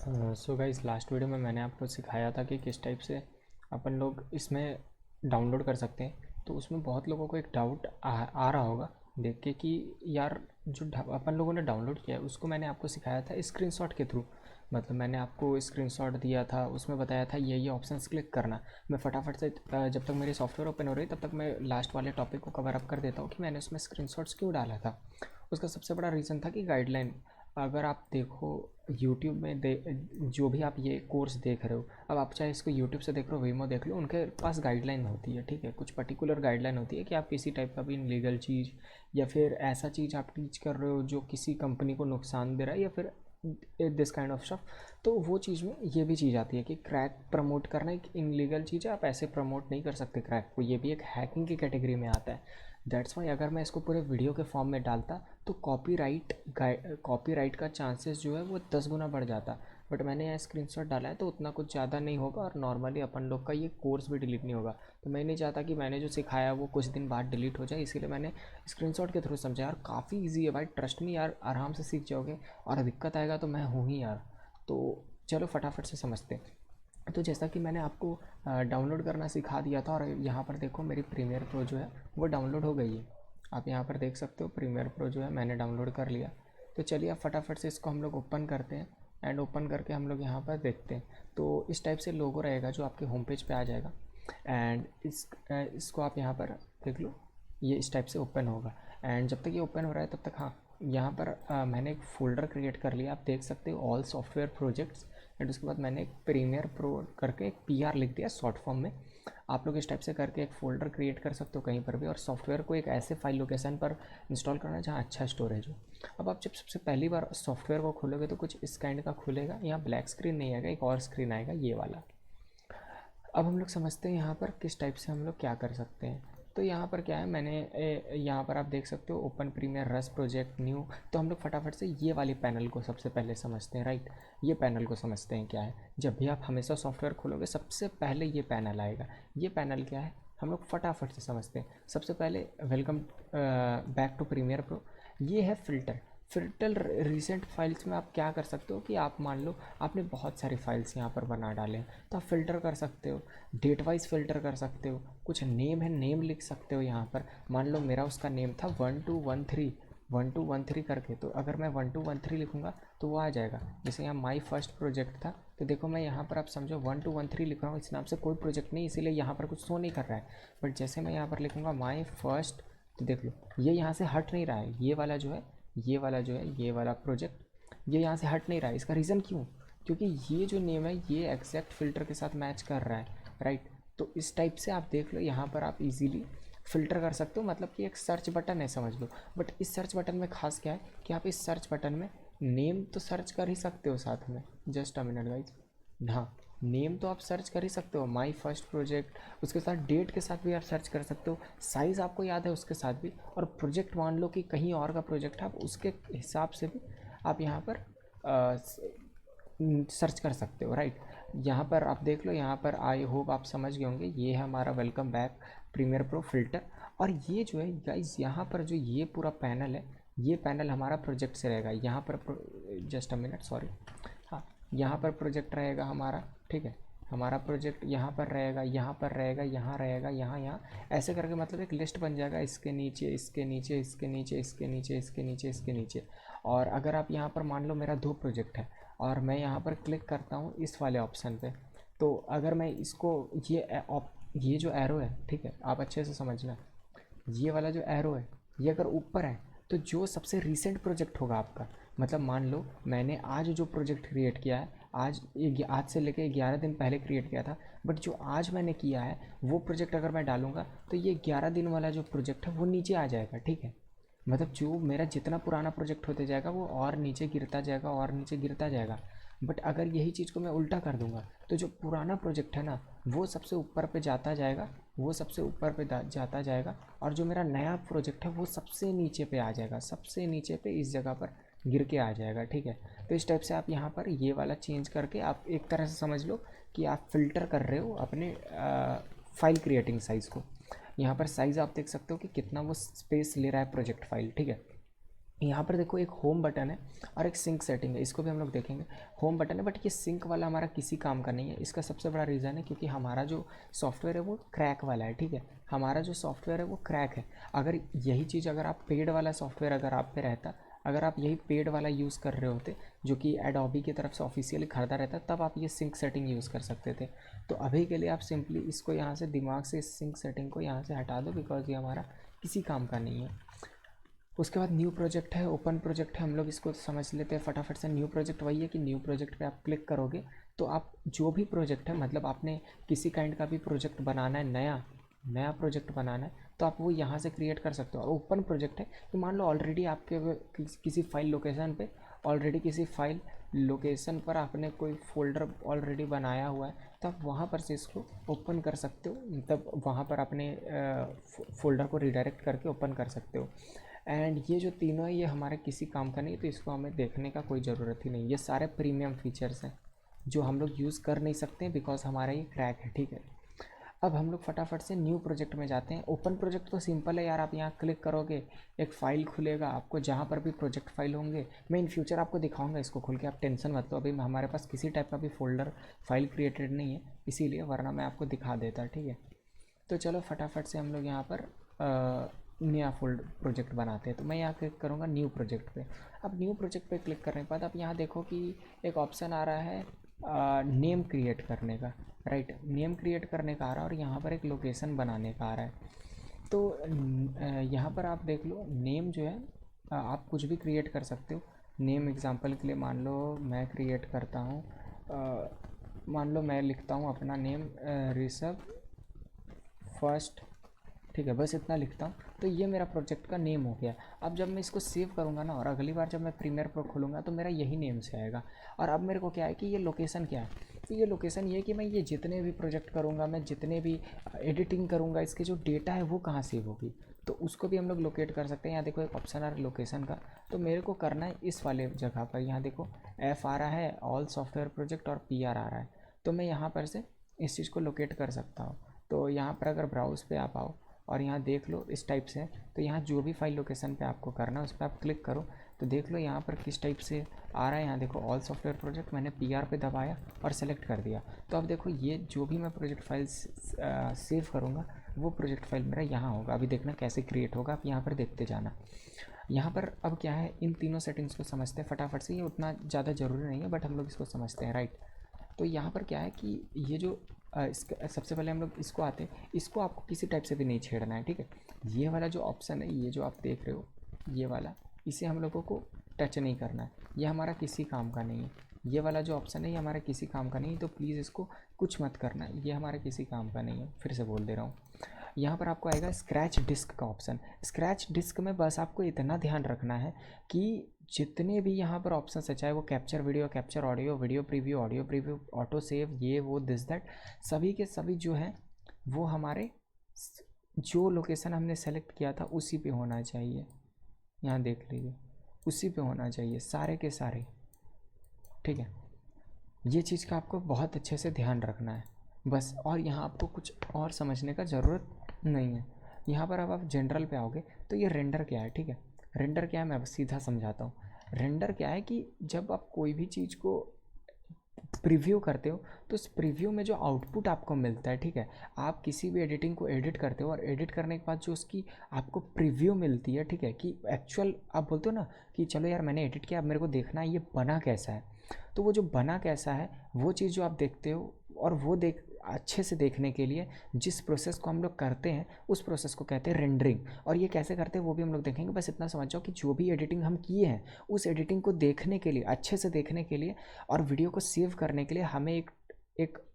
So guys, last video में मैंने आपको सिखाया था कि किस टाइप से अपन लोग इसमें डाउनलोड कर सकते हैं। तो उसमें बहुत लोगों को एक डाउट आ रहा होगा देख के कि यार जो अपन लोगों ने डाउनलोड किया है उसको मैंने आपको सिखाया था स्क्रीनशॉट के थ्रू। मतलब मैंने आपको स्क्रीनशॉट दिया था, उसमें बताया था ये ऑप्शंस क्लिक करना। मैं फटाफट से जब तक मेरी सॉफ्टवेयर ओपन हो रही तब तक मैं लास्ट वाले टॉपिक को कवर अप कर देता हूँ कि मैंने उसमें स्क्रीनशॉट्स क्यों डाला था। उसका सबसे बड़ा रीज़न था कि गाइडलाइन, अगर आप देखो यूट्यूब में जो भी आप ये कोर्स देख रहे हो, अब आप चाहे इसको यूट्यूब से देख रहे हो, वीमो देख लो, उनके पास गाइडलाइन होती है। ठीक है, कुछ पर्टिकुलर गाइडलाइन होती है कि आप किसी टाइप का भी इनलीगल चीज़ या फिर ऐसा चीज़ आप टीच कर रहे हो जो किसी कंपनी को नुकसान दे रहा है या फिर दिस काइंड ऑफ स्टफ। तो वो चीज़ में ये भी चीज़ आती है कि क्रैक प्रमोट करना एक इनलीगल चीज़ है, आप ऐसे प्रमोट नहीं कर सकते क्रैक को, ये भी एक हैकिंग की कैटेगरी में आता है। दैट्स वाई अगर मैं इसको पूरे वीडियो के फॉर्म में डालता तो कॉपीराइट का चांसेस जो है वो 10 गुना बढ़ जाता। बट मैंने यहाँ स्क्रीनशॉट डाला है तो उतना कुछ ज़्यादा नहीं होगा और नॉर्मली अपन लोग का ये कोर्स भी डिलीट नहीं होगा। तो मैं नहीं चाहता कि मैंने जो सिखाया वो कुछ दिन बाद डिलीट हो जाए, इसीलिए मैंने स्क्रीनशॉट के थ्रू समझा। यार काफ़ी ईजी है भाई, ट्रस्ट मी यार, आराम से सीख जाओगे। और दिक्कत आएगा तो मैं हूँ ही यार। तो चलो फटाफट से समझते हैं। तो जैसा कि मैंने आपको डाउनलोड करना सिखा दिया था, और यहाँ पर देखो मेरी प्रीमियर प्रो जो है वो डाउनलोड हो गई है। आप यहाँ पर देख सकते हो प्रीमियर प्रो जो है मैंने डाउनलोड कर लिया। तो चलिए अब फटाफट से इसको हम लोग ओपन करते हैं एंड ओपन करके हम लोग यहाँ पर देखते हैं। तो इस टाइप से लोगो रहेगा जो आपके होम पेज पे आ जाएगा। एंड इसको आप यहाँ पर देख लो, ये इस टाइप से ओपन होगा। एंड जब तक ये ओपन हो रहा है तब तक, हाँ, यहाँ पर मैंने एक फ़ोल्डर क्रिएट कर लिया, आप देख सकते हो ऑल सॉफ्टवेयर प्रोजेक्ट्स। एंड उसके बाद मैंने एक प्रीमियर प्रो करके एक PR लिख दिया शॉर्ट फॉर्म में। आप लोग इस टाइप से करके एक फ़ोल्डर क्रिएट कर सकते हो कहीं पर भी, और सॉफ्टवेयर को एक ऐसे फाइल लोकेशन पर इंस्टॉल करना है जहाँ अच्छा स्टोरेज हो। अब आप जब सबसे पहली बार सॉफ्टवेयर को खोलोगे तो कुछ इस काइंड का खुलेगा, यहाँ ब्लैक स्क्रीन नहीं आएगा, एक और स्क्रीन आएगा ये वाला। अब हम लोग समझते हैं यहाँ पर किस टाइप से हम लोग क्या कर सकते हैं। तो यहाँ पर क्या है, मैंने यहाँ पर आप देख सकते हो ओपन प्रीमियर रस प्रोजेक्ट न्यू। तो हम लोग फटाफट से ये वाली पैनल को सबसे पहले समझते हैं, राइट। ये पैनल को समझते हैं क्या है। जब भी आप हमेशा सॉफ्टवेयर खोलोगे सबसे पहले ये पैनल आएगा। ये पैनल क्या है हम लोग फटाफट से समझते हैं। सबसे पहले welcome back to premier pro. ये है फ़िल्टर। फ़िल्टर रिसेंट फाइल्स में आप क्या कर सकते हो कि आप मान लो आपने बहुत सारी फाइल्स यहाँ पर बना डाले हैं, तो आप फ़िल्टर कर सकते हो। डेट वाइज फ़िल्टर कर सकते हो। कुछ नेम है, नेम लिख सकते हो यहाँ पर। मान लो मेरा उसका नेम था 1213 करके, तो अगर मैं 1213 लिखूँगा तो वो आ जाएगा। जैसे यहाँ माई फर्स्ट प्रोजेक्ट था, तो देखो मैं यहाँ पर आप समझो 1213 लिख रहा हूँ, इस नाम से कोई प्रोजेक्ट नहीं, इसीलिए यहाँ पर कुछ शो नहीं कर रहा है। बट जैसे मैं यहाँ पर लिखूँगा माई फर्स्ट, तो देख लो ये यहाँ से हट नहीं रहा है। ये वाला जो है, ये वाला प्रोजेक्ट, ये यहाँ से हट नहीं रहा है। इसका रीज़न क्यों? क्योंकि ये जो नेम है ये एग्जैक्ट फ़िल्टर के साथ मैच कर रहा है, राइट। तो इस टाइप से आप देख लो, यहाँ पर आप इजीली फ़िल्टर कर सकते हो। मतलब कि एक सर्च बटन है समझ लो। बट इस सर्च बटन में खास क्या है कि आप इस सर्च बटन में नेम तो सर्च कर ही सकते हो साथ में। जस्ट अ मिनट गाइज, हाँ, नेम तो आप सर्च कर ही सकते हो, माई फर्स्ट प्रोजेक्ट, उसके साथ डेट के साथ भी आप सर्च कर सकते हो, साइज़ आपको याद है उसके साथ भी, और प्रोजेक्ट मान लो कि कहीं और का प्रोजेक्ट है, आप उसके हिसाब से भी आप यहाँ पर सर्च कर सकते हो, राइट। यहाँ पर आप देख लो, यहाँ पर आई होप आप समझ गए होंगे, ये है हमारा welcome back premier pro filter. और ये जो है गाइज, यहाँ पर जो ये पूरा पैनल है, ये पैनल हमारा प्रोजेक्ट से रहेगा। यहाँ पर जस्ट अ मिनट, सॉरी, हाँ, यहाँ पर प्रोजेक्ट रहेगा हमारा, ठीक है। हमारा प्रोजेक्ट यहाँ पर रहेगा, यहाँ पर रहेगा, यहाँ रहेगा, यहाँ ऐसे करके मतलब एक लिस्ट बन जाएगा, इसके नीचे, इसके नीचे, इसके नीचे, इसके नीचे, इसके नीचे, इसके नीचे। और अगर आप यहाँ पर मान लो मेरा 2 प्रोजेक्ट है और मैं यहाँ पर क्लिक करता हूँ इस वाले ऑप्शन पे, तो अगर मैं इसको ये जो एरो है, ठीक है, आप अच्छे से समझना, ये वाला जो एरो है ये अगर ऊपर है तो जो सबसे रीसेंट प्रोजेक्ट होगा आपका, मतलब मान लो मैंने आज जो प्रोजेक्ट क्रिएट किया है, आज से लेके 11 दिन पहले क्रिएट किया था, बट जो आज मैंने किया है वो प्रोजेक्ट अगर मैं डालूँगा तो ये 11 दिन वाला जो प्रोजेक्ट है वो नीचे आ जाएगा, ठीक है। मतलब जो मेरा जितना पुराना प्रोजेक्ट होते जाएगा वो और नीचे गिरता जाएगा, और नीचे गिरता जाएगा। बट अगर यही चीज़ को मैं उल्टा कर दूंगा तो जो पुराना प्रोजेक्ट है ना वो सबसे ऊपर पे जाता जाएगा, वो सबसे ऊपर पे जाता जाएगा, और जो मेरा नया प्रोजेक्ट है वो सबसे नीचे पे आ जाएगा, सबसे नीचे पे इस जगह पर गिर के आ जाएगा, ठीक है। तो इस टाइप से आप यहाँ पर ये वाला चेंज करके आप एक तरह से समझ लो कि आप फ़िल्टर कर रहे हो अपने फाइल क्रिएटिंग साइज़ को। यहाँ पर साइज़ आप देख सकते हो कि कितना वो स्पेस ले रहा है प्रोजेक्ट फाइल, ठीक है। यहाँ पर देखो एक होम बटन है और एक सिंक सेटिंग है, इसको भी हम लोग देखेंगे। होम बटन है बट ये सिंक वाला हमारा किसी काम का नहीं है। इसका सबसे बड़ा रीज़न है क्योंकि हमारा जो सॉफ्टवेयर है वो क्रैक वाला है, ठीक है। हमारा जो सॉफ्टवेयर है वो क्रैक है। अगर यही चीज़ अगर आप पेड वाला सॉफ्टवेयर अगर आप पे रहता, अगर आप यही पेड वाला यूज़ कर रहे होते जो कि एडोबी की तरफ से ऑफिशियली खरीदा रहता, तब आप ये सिंक सेटिंग यूज़ कर सकते थे। तो अभी के लिए आप सिंपली इसको यहाँ से दिमाग से इस सिंक सेटिंग को यहाँ से हटा दो, बिकॉज ये हमारा किसी काम का नहीं है। उसके बाद न्यू प्रोजेक्ट है, ओपन प्रोजेक्ट है, हम लोग इसको समझ लेते हैं फटाफट से। न्यू प्रोजेक्ट वही है कि न्यू प्रोजेक्ट पे आप क्लिक करोगे तो आप जो भी प्रोजेक्ट है, मतलब आपने किसी काइंड का भी प्रोजेक्ट बनाना है, नया नया प्रोजेक्ट बनाना है, तो आप वो यहाँ से क्रिएट कर सकते हो। और ओपन प्रोजेक्ट है कि मान लो ऑलरेडी आपके किसी फाइल लोकेशन पे, ऑलरेडी किसी फाइल लोकेशन पर आपने कोई फोल्डर ऑलरेडी बनाया हुआ है, तो आप वहाँ पर से इसको ओपन कर सकते हो, मतलब वहाँ पर अपने फोल्डर को रिडायरेक्ट करके ओपन कर सकते हो। एंड ये जो तीनों है ये हमारे किसी काम का नहीं, तो इसको हमें देखने का कोई ज़रूरत ही नहीं। ये सारे प्रीमियम फीचर्स हैं जो हम लोग यूज़ कर नहीं सकते बिकॉज हमारा ये क्रैक है, ठीक है। अब हम लोग फटाफट से न्यू प्रोजेक्ट में जाते हैं। ओपन प्रोजेक्ट तो सिंपल है यार, आप यहाँ क्लिक करोगे एक फ़ाइल खुलेगा आपको, जहाँ पर भी प्रोजेक्ट फाइल होंगे मैं इन फ्यूचर आपको दिखाऊंगा इसको खोल के, आप टेंशन मत लो। अभी हमारे पास किसी टाइप का भी फोल्डर फाइल क्रिएटेड नहीं है इसीलिए, वरना मैं आपको दिखा देता, ठीक है। तो चलो फटाफट से हम लोग यहाँ पर नया प्रोजेक्ट बनाते हैं। तो मैं यहाँ क्लिक करूँगा न्यू प्रोजेक्ट पे। अब न्यू प्रोजेक्ट पे क्लिक करने के बाद आप यहाँ देखो कि एक ऑप्शन आ रहा है नेम क्रिएट करने का, राइट। नेम क्रिएट करने का आ रहा है और यहाँ पर एक लोकेशन बनाने का आ रहा है। तो यहाँ पर आप देख लो नेम जो है आप कुछ भी क्रिएट कर सकते हो। नेम एग्जांपल के लिए मान लो मैं क्रिएट करता हूँ, मान लो मैं लिखता हूँ अपना नेम ऋषभ फर्स्ट, ठीक है, बस इतना लिखता हूँ। तो ये मेरा प्रोजेक्ट का नेम हो गया। अब जब मैं इसको सेव करूँगा ना और अगली बार जब मैं प्रीमियर प्रो खोलूँगा तो मेरा यही नेम से आएगा। और अब मेरे को क्या है कि ये लोकेशन क्या है, तो ये लोकेशन ये है कि मैं ये जितने भी प्रोजेक्ट करूँगा, मैं जितने भी एडिटिंग करूँगा, इसके जो डेटा है वो कहाँ सेव होगी, तो उसको भी हम लोग लोकेट कर सकते हैं। यहाँ देखो एक ऑप्शन आ रहा है लोकेशन का, तो मेरे को करना है इस वाले जगह पर। यहाँ देखो एफ आ रहा है ऑल सॉफ्टवेयर प्रोजेक्ट और पी आर आ रहा है, तो मैं यहाँ पर से इस चीज़ को लोकेट कर सकता हूँ। तो यहाँ पर अगर ब्राउज़ पे आप आओ और यहाँ देख लो इस टाइप से, तो यहाँ जो भी फाइल लोकेशन पे आपको करना है उस पर आप क्लिक करो तो देख लो यहाँ पर किस टाइप से आ रहा है। यहाँ देखो ऑल सॉफ्टवेयर प्रोजेक्ट, मैंने पीआर पे दबाया और सेलेक्ट कर दिया। तो अब देखो ये जो भी मैं प्रोजेक्ट फाइल सेव करूँगा वो प्रोजेक्ट फाइल मेरा यहाँ होगा। अभी देखना कैसे क्रिएट होगा, आप यहाँ पर देखते जाना। यहाँ पर अब क्या है, इन तीनों सेटिंग्स को समझते हैं फटाफट से। ये उतना ज़्यादा ज़रूरी नहीं है बट हम लोग इसको समझते हैं, राइट। तो यहाँ पर क्या है कि ये जो इसका सबसे पहले हम लोग इसको आते हैं, इसको आपको किसी टाइप से भी नहीं छेड़ना है, ठीक है। ये वाला जो ऑप्शन है, ये जो आप देख रहे हो ये वाला, इसे हम लोगों को टच नहीं करना है, ये हमारा किसी काम का नहीं है। ये वाला जो ऑप्शन है ये हमारा किसी काम का नहीं है, तो प्लीज़ इसको कुछ मत करना, ये हमारा किसी काम का नहीं है। फिर से बोल दे रहा हूँ, यहाँ पर आपको आएगा स्क्रैच डिस्क का ऑप्शन। स्क्रैच डिस्क में बस आपको इतना ध्यान रखना है कि जितने भी यहाँ पर ऑप्शन है, चाहे वो capture video, capture audio, video preview, audio preview, auto save, ये वो दिस दैट, सभी के सभी जो हैं वो हमारे जो लोकेशन हमने सेलेक्ट किया था उसी पे होना चाहिए। यहाँ देख लीजिए उसी पे होना चाहिए सारे के सारे, ठीक है। ये चीज़ का आपको बहुत अच्छे से ध्यान रखना है बस, और यहाँ आपको कुछ और समझने का ज़रूरत नहीं है। यहाँ पर अब आप जनरल पे आओगे तो ये रेंडर क्या है, ठीक है। रेंडर क्या है मैं सीधा समझाता हूँ। रेंडर क्या है कि जब आप कोई भी चीज़ को प्रीव्यू करते हो तो उस प्रीव्यू में जो आउटपुट आपको मिलता है, ठीक है, आप किसी भी एडिटिंग को एडिट करते हो और एडिट करने के बाद जो उसकी आपको प्रीव्यू मिलती है, ठीक है, कि एक्चुअल आप बोलते हो ना कि चलो यार मैंने एडिट किया, अब मेरे को देखना है ये बना कैसा है। तो वो जो बना कैसा है वो चीज़ जो आप देखते हो, और वो अच्छे से देखने के लिए जिस प्रोसेस को हम लोग करते हैं उस प्रोसेस को कहते हैं रेंडरिंग। और ये कैसे करते हैं वो भी हम लोग देखेंगे। बस इतना समझ जाओ कि जो भी एडिटिंग हम किए हैं उस एडिटिंग को देखने के लिए, अच्छे से देखने के लिए और वीडियो को सेव करने के लिए हमें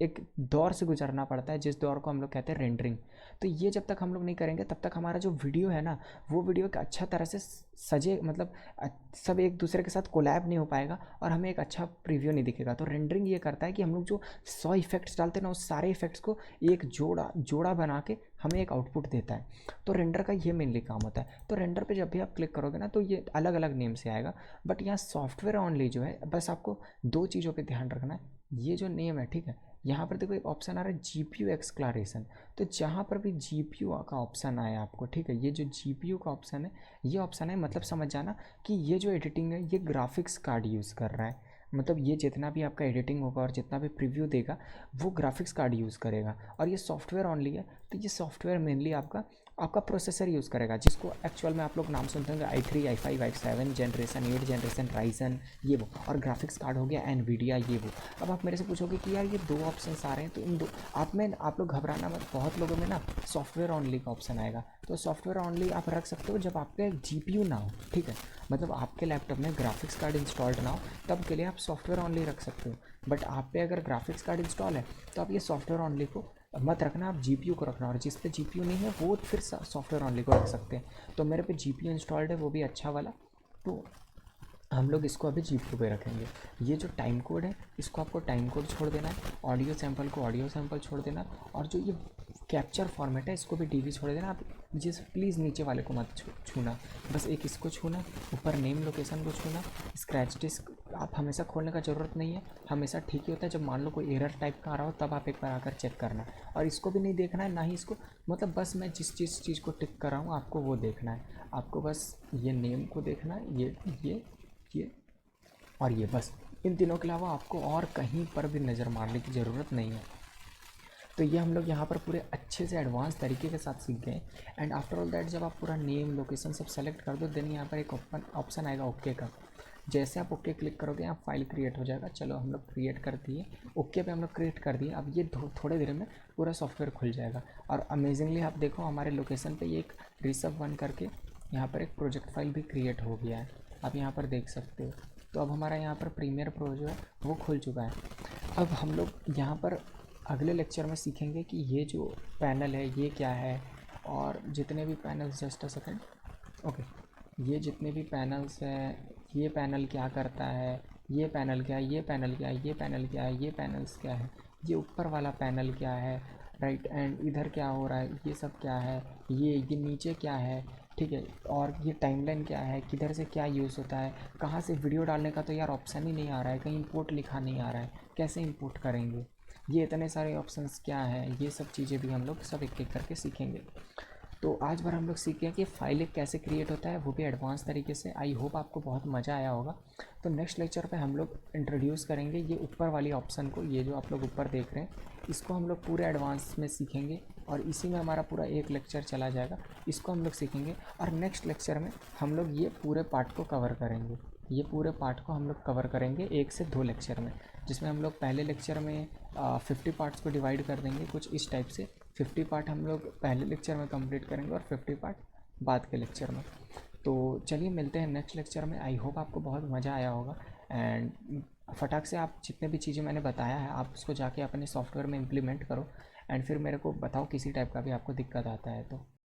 एक दौर से गुजरना पड़ता है, जिस दौर को हम लोग कहते हैं रेंडरिंग। तो ये जब तक हम लोग नहीं करेंगे तब तक हमारा जो वीडियो है ना वो वीडियो एक अच्छा तरह से सजे, मतलब सब एक दूसरे के साथ कोलैब नहीं हो पाएगा और हमें एक अच्छा प्रीव्यू नहीं दिखेगा। तो रेंडरिंग ये करता है कि हम लोग जो 100 इफेक्ट्स डालते हैं ना उस सारे इफेक्ट्स को एक जोड़ा बना के हमें एक आउटपुट देता है। तो रेंडर का ये मेनली काम होता है। तो रेंडर पे जब भी आप क्लिक करोगे ना तो ये अलग अलग नेम से आएगा, बट यहाँ सॉफ्टवेयर ऑनली जो है बस आपको दो चीज़ों पे ध्यान रखना है। ये जो नेम है, ठीक है, यहाँ पर देखो एक ऑप्शन आ रहा है GPU एक्सक्लरेशन। तो जहाँ पर भी GPU का ऑप्शन आया आपको, ठीक है, ये जो GPU का ऑप्शन है, ये ऑप्शन है, मतलब समझ जाना कि ये जो एडिटिंग है ये ग्राफिक्स कार्ड यूज़ कर रहा है। मतलब ये जितना भी आपका एडिटिंग होगा और जितना भी प्रीव्यू देगा वो ग्राफिक्स कार्ड यूज़ करेगा। और ये सॉफ्टवेयर ऑनली है, तो ये सॉफ्टवेयर मेनली आपका आपका प्रोसेसर यूज़ करेगा, जिसको एक्चुअल में आप लोग नाम सुनते होंगे i3 i5 i7 generation 8 generation Ryzen, ये वो। और ग्राफिक्स कार्ड हो गया एनवीडिया, ये वो। अब आप मेरे से पूछोगे कि यार ये दो ऑप्शन आ रहे हैं, तो इन दो आप लोग घबराना मत। बहुत लोगों में ना सॉफ्टवेयर ऑनली का ऑप्शन आएगा, तो सॉफ्टवेयर ऑनली आप रख सकते हो जब आपके GPU ना हो, ठीक है, मतलब आपके लैपटॉप में ग्राफिक्स कार्ड इंस्टॉल्ड ना हो, तब के लिए आप सॉफ्टवेयर ऑनली रख सकते हो। बट आप पे अगर ग्राफिक्स कार्ड इंस्टॉल है तो आप ये सॉफ्टवेयर ऑनली को मत रखना, आप GPU को रखना। और जिस पे GPU नहीं है वो फिर सॉफ्टवेयर ऑनली को रख सकते हैं। तो मेरे पे GPU इंस्टॉल्ड है, वो भी अच्छा वाला, तो हम लोग इसको अभी GPU पे रखेंगे। ये जो टाइम कोड है इसको आपको टाइम कोड छोड़ देना है, ऑडियो सैंपल को ऑडियो सैंपल छोड़ देना, और जो ये कैप्चर फॉर्मेट है इसको भी DV छोड़ देना। आप जिस प्लीज़ नीचे वाले को मत छूना, बस एक इसको छूना, ऊपर नेम लोकेशन को छूना। स्क्रैच डिस्क आप हमेशा खोलने का ज़रूरत नहीं है, हमेशा ठीक ही होता है। जब मान लो कोई एरर टाइप का आ रहा हो तब आप एक बार आकर चेक करना। और इसको भी नहीं देखना है ना ही इसको, मतलब बस मैं जिस चीज़ को टिक कर रहा हूँ आपको वो देखना है। आपको बस ये नेम को देखना है, ये और ये, बस इन तीनों के अलावा आपको और कहीं पर भी नज़र मारने की ज़रूरत नहीं है। तो ये हम लोग यहाँ पर पूरे अच्छे से एडवांस तरीके के साथ सीख गए। एंड आफ्टर ऑल दैट जब आप पूरा नेम लोकेशन सब सेलेक्ट कर दो, देन यहाँ पर एक ऑप्शन आएगा ओके का। जैसे आप ओके क्लिक करोगे यहाँ फाइल क्रिएट हो जाएगा। चलो हम लोग क्रिएट कर दिए, ओके पे हम लोग क्रिएट कर दिए। अब ये थोड़े देर में पूरा सॉफ्टवेयर खुल जाएगा। और अमेजिंगली आप देखो हमारे लोकेशन पे ये एक ऋषभ1 करके यहाँ पर एक प्रोजेक्ट फाइल भी क्रिएट हो गया है, आप यहाँ पर देख सकते हो। तो अब हमारा यहाँ पर प्रीमियर प्रो जो है वो खुल चुका है। अब हम लोग यहाँ पर अगले लेक्चर में सीखेंगे कि ये जो पैनल है ये क्या है, और जितने भी panels, just a second, okay, ये जितने भी पैनल्स हैं, ये पैनल क्या करता है, ये पैनल क्या है, ये पैनल क्या है, ये पैनल क्या है, ये पैनल्स क्या है, ये ऊपर वाला पैनल क्या है, राइट, एंड इधर क्या हो रहा है, ये सब क्या है, ये नीचे क्या है, ठीक है, और ये टाइमलाइन क्या है, किधर से क्या यूज़ होता है, कहाँ से वीडियो डालने का तो यार ऑप्शन ही नहीं आ रहा है, कहीं इंपोर्ट लिखा नहीं आ रहा है, कैसे इंपोर्ट करेंगे, ये इतने सारे ऑप्शंस क्या हैं, ये सब चीज़ें भी हम लोग सब एक एक करके सीखेंगे। तो आज बार हम लोग सीखे कि फाइल एक कैसे क्रिएट होता है, वो भी एडवांस तरीके से। आई होप आपको बहुत मज़ा आया होगा। तो नेक्स्ट लेक्चर पे हम लोग इंट्रोड्यूस करेंगे ये ऊपर वाली ऑप्शन को, ये जो आप लोग ऊपर देख रहे हैं, इसको हम लोग पूरे एडवांस में सीखेंगे। और इसी में हमारा पूरा एक लेक्चर चला जाएगा, इसको हम लोग सीखेंगे। और नेक्स्ट लेक्चर में हम लोग ये पूरे पार्ट को कवर करेंगे, ये पूरे पार्ट को हम लोग कवर करेंगे 1 से 2 लेक्चर में, जिसमें हम लोग पहले लेक्चर में 50 पार्ट्स को डिवाइड कर देंगे कुछ इस टाइप से। 50 पार्ट हम लोग पहले लेक्चर में कंप्लीट करेंगे और 50 पार्ट बाद के लेक्चर में। तो चलिए मिलते हैं नेक्स्ट लेक्चर में। आई होप आपको बहुत मज़ा आया होगा। एंड फटाक से आप जितने भी चीज़ें मैंने बताया है आप उसको जाके अपने सॉफ्टवेयर में इम्प्लीमेंट करो। एंड फिर मेरे को बताओ किसी टाइप का भी आपको दिक्कत आता है तो।